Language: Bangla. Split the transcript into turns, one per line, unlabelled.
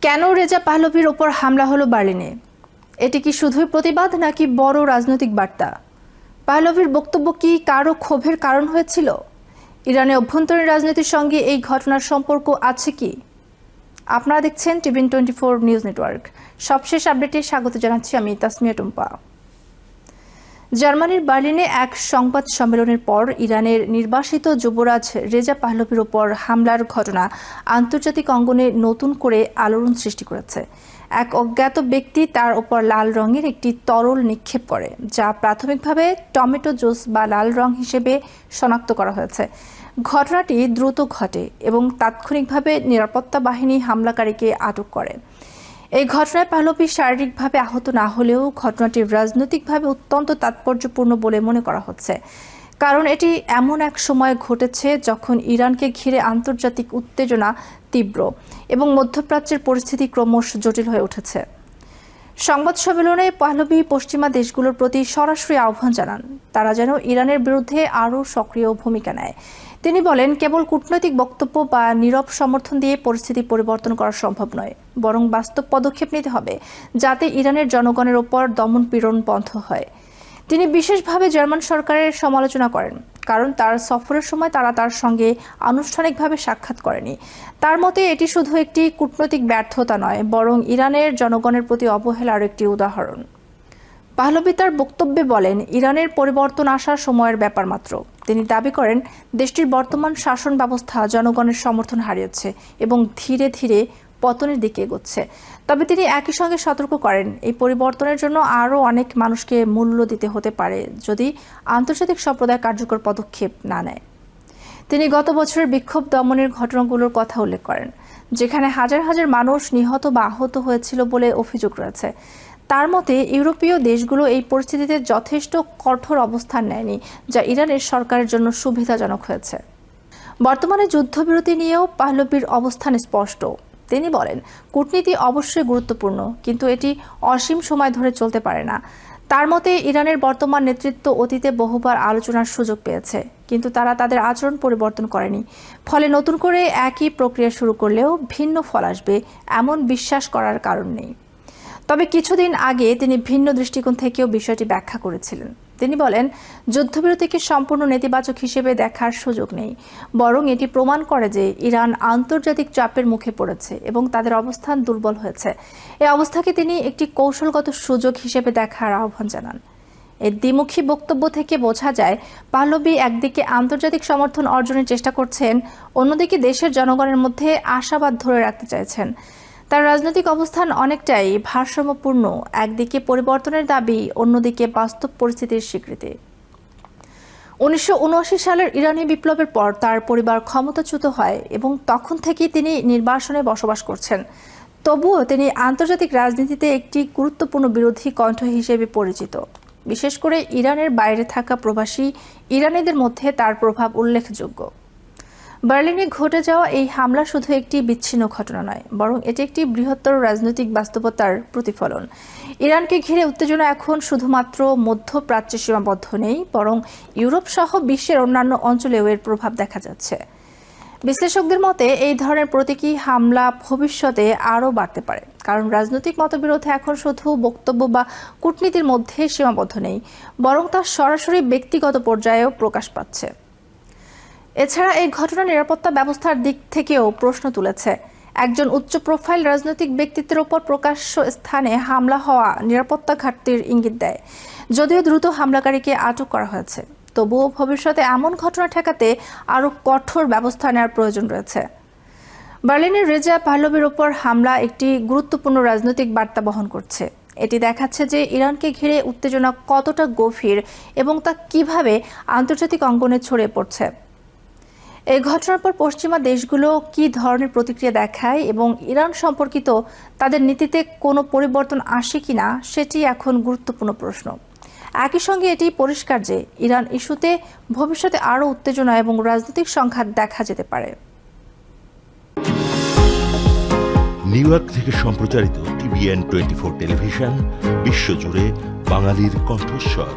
কেন রেজা পাহলভির ওপর হামলা হলো বার্লিনে? এটি কি শুধুই প্রতিবাদ নাকি বড় রাজনৈতিক বার্তা? পাহলভির বক্তব্য কি কারো ক্ষোভের কারণ হয়েছিল? ইরানের অভ্যন্তরীণ রাজনীতির সঙ্গে এই ঘটনার সম্পর্ক আছে কি? আপনারা দেখছেন টিভিএন 24 নিউজ নেটওয়ার্ক। সবশেষ আপডেটে স্বাগত জানাচ্ছি আমি তাসমিয়া টুম্পা। জার্মানির বার্লিনে এক সংবাদ সম্মেলনের পর ইরানের নির্বাসিত যুবরাজ রেজা পাহলভির ওপর হামলার ঘটনা আন্তর্জাতিক অঙ্গনে নতুন করে আলোড়ন সৃষ্টি করেছে। এক অজ্ঞাত ব্যক্তি তার ওপর লাল রঙের একটি তরল নিক্ষেপ করে, যা প্রাথমিকভাবে টমেটো জুস বা লাল রং হিসেবে শনাক্ত করা হয়েছে। ঘটনাটি দ্রুত ঘটে এবং তাৎক্ষণিকভাবে নিরাপত্তা বাহিনী হামলাকারীকে আটক করে। এই ঘটনায় পাহলভি শারীরিকভাবে আহত না হলেও ঘটনাটি রাজনৈতিকভাবে অত্যন্ত তাৎপর্যপূর্ণ বলে মনে করা হচ্ছে, কারণ এটি এমন এক সময় ঘটেছে যখন ইরানকে ঘিরে আন্তর্জাতিক উত্তেজনা তীব্র এবং মধ্যপ্রাচ্যের পরিস্থিতি ক্রমশ জটিল হয়ে উঠেছে। সংবাদ সম্মেলনে পাহলভি পশ্চিমা দেশগুলোর প্রতি সরাসরি আহ্বান জানান তারা যেন ইরানের বিরুদ্ধে আরও সক্রিয় ভূমিকা নেয়। তিনি বলেন, কেবল কূটনৈতিক বক্তব্য বা নীরব সমর্থন দিয়ে পরিস্থিতি পরিবর্তন করা সম্ভব নয়, বরং বাস্তব পদক্ষেপ নিতে হবে যাতে ইরানের জনগণের ওপর দমন-পীড়ন বন্ধ হয়। তিনি বিশেষভাবে জার্মান সরকারের সমালোচনা করেন, কারণ তার সফরের সময় তারা তার সঙ্গে আনুষ্ঠানিকভাবে সাক্ষাৎ করেনি। তার মতে এটি শুধু একটি কূটনৈতিক ব্যর্থতা নয়, বরং ইরানের জনগণের প্রতি অবহেলার একটি উদাহরণ। পাহলভি তার বক্তব্যে বলেন, ইরানের পরিবর্তন আসার সময়ের ব্যাপার মাত্র। তিনি দাবি করেন, দেশটির বর্তমান শাসন ব্যবস্থা জনগণের সমর্থন হারিয়েছে এবং ধীরে ধীরে পতনের দিকে এগোচ্ছে। তবে তিনি একই সঙ্গে সতর্ক করেন, এই পরিবর্তনের জন্য আরও অনেক মানুষকে মূল্য দিতে হতে পারে যদি আন্তর্জাতিক সম্প্রদায় কার্যকর পদক্ষেপ না নেয়। তিনি গত বছরের বিক্ষোভ দমনের ঘটনাগুলোর কথা উল্লেখ করেন, যেখানে হাজার হাজার মানুষ নিহত বা আহত হয়েছিল বলে অভিযোগ রয়েছে। তার মতে ইউরোপীয় দেশগুলো এই পরিস্থিতিতে যথেষ্ট কঠোর অবস্থান নেয়নি, যা ইরানের সরকারের জন্য সুবিধাজনক হয়েছে। বর্তমানে যুদ্ধবিরতি নিয়েও পাহলভির অবস্থান স্পষ্ট। তিনি বলেন, কূটনীতি অবশ্যই গুরুত্বপূর্ণ, কিন্তু এটি অসীম সময় ধরে চলতে পারে না। তার মতে ইরানের বর্তমান নেতৃত্ব অতীতে বহুবার আলোচনার সুযোগ পেয়েছে, কিন্তু তারা তাদের আচরণ পরিবর্তন করেনি। ফলে নতুন করে একই প্রক্রিয়া শুরু করলেও ভিন্ন ফল আসবে এমন বিশ্বাস করার কারণ নেই। তবে কিছুদিন আগে তিনি ভিন্ন দৃষ্টিকোণ থেকেও বিষয়টি ব্যাখ্যা করেছিলেন। তিনি বলেন, যুদ্ধবিরতিকে সম্পূর্ণ নেতিবাচক হিসেবে দেখার সুযোগ নেই, বরং এটি প্রমাণ করে যে ইরান আন্তর্জাতিক চাপের মুখে পড়েছে এবং তাদের অবস্থান দুর্বল হয়েছে। এই অবস্থাকে তিনি একটি কৌশলগত সুযোগ হিসেবে দেখার আহ্বান জানান। এই দ্বিমুখী বক্তব্য থেকে বোঝা যায়, পাহলভি একদিকে আন্তর্জাতিক সমর্থন অর্জনের চেষ্টা করছেন, অন্যদিকে দেশের জনগণের মধ্যে আশাবাদ ধরে রাখতে চাইছেন। তার রাজনৈতিক অবস্থান অনেকটাই ভারসাম্যপূর্ণ, একদিকে পরিবর্তনের দাবি, অন্যদিকে বাস্তব পরিস্থিতির স্বীকৃতি। 1979 সালের ইরানি বিপ্লবের পর তার পরিবার ক্ষমতাচ্যুত হয় এবং তখন থেকেই তিনি নির্বাসনে বসবাস করছেন। তবুও তিনি আন্তর্জাতিক রাজনীতিতে একটি গুরুত্বপূর্ণ বিরোধী কণ্ঠ হিসেবে পরিচিত। বিশেষ করে ইরানের বাইরে থাকা প্রবাসী ইরানিদের মধ্যে তার প্রভাব উল্লেখযোগ্য। বার্লিনে ঘটে যাওয়া এই হামলা শুধু একটি বিচ্ছিন্ন ঘটনা নয়, বরং এটি একটি বৃহত্তর রাজনৈতিক বাস্তবতার প্রতিফলন। ইরানকে ঘিরে উত্তেজনা এখন শুধুমাত্র মধ্যপ্রাচ্যে সীমাবদ্ধ নেই, বরং ইউরোপ সহ বিশ্বের অন্যান্য অঞ্চলেও এর প্রভাব দেখা যাচ্ছে। বিশ্লেষকদের মতে এই ধরনের প্রতীকী হামলা ভবিষ্যতে আরও বাড়তে পারে, কারণ রাজনৈতিক মতবিরোধ এখন শুধু বক্তব্য বা কূটনীতির মধ্যে সীমাবদ্ধ নেই, বরং তা সরাসরি ব্যক্তিগত পর্যায়েও প্রকাশ পাচ্ছে। এছাড়া এই ঘটনা নিরাপত্তা ব্যবস্থার দিক থেকেও প্রশ্ন তুলেছে। একজন উচ্চ প্রোফাইল রাজনৈতিক ব্যক্তিত্বের ওপর প্রকাশ্য স্থানে হামলা হওয়া নিরাপত্তা ঘাটতির ইঙ্গিত দেয়। যদিও দ্রুত হামলাকারীকে আটক করা হয়েছে, তবুও ভবিষ্যতে এমন ঘটনা ঠেকাতে আরও কঠোর ব্যবস্থা নেওয়ার প্রয়োজন রয়েছে। বার্লিনের রেজা পাহলভির ওপর হামলা একটি গুরুত্বপূর্ণ রাজনৈতিক বার্তা বহন করছে। এটি দেখাচ্ছে যে ইরানকে ঘিরে উত্তেজনা কতটা গভীর এবং তা কিভাবে আন্তর্জাতিক অঙ্গনে ছড়িয়ে পড়ছে। এই ঘটনার পর পশ্চিমা দেশগুলো কী ধরনের প্রতিক্রিয়া দেখায় এবং ইরান সম্পর্কিত তাদের নীতিতে কোনো পরিবর্তন আসে কিনা, সেটি এখন গুরুত্বপূর্ণ প্রশ্ন। একই সঙ্গে এটি পরিষ্কার যে ইরান ইস্যুতে ভবিষ্যতে আরও উত্তেজনা এবং রাজনৈতিক সংঘাত দেখা যেতে পারে।
নিউ ইয়র্ক থেকে সম্প্রচারিত টিভিএন 24 টেলিভিশন বিশ্বজুড়ে বাঙালির কণ্ঠস্বর।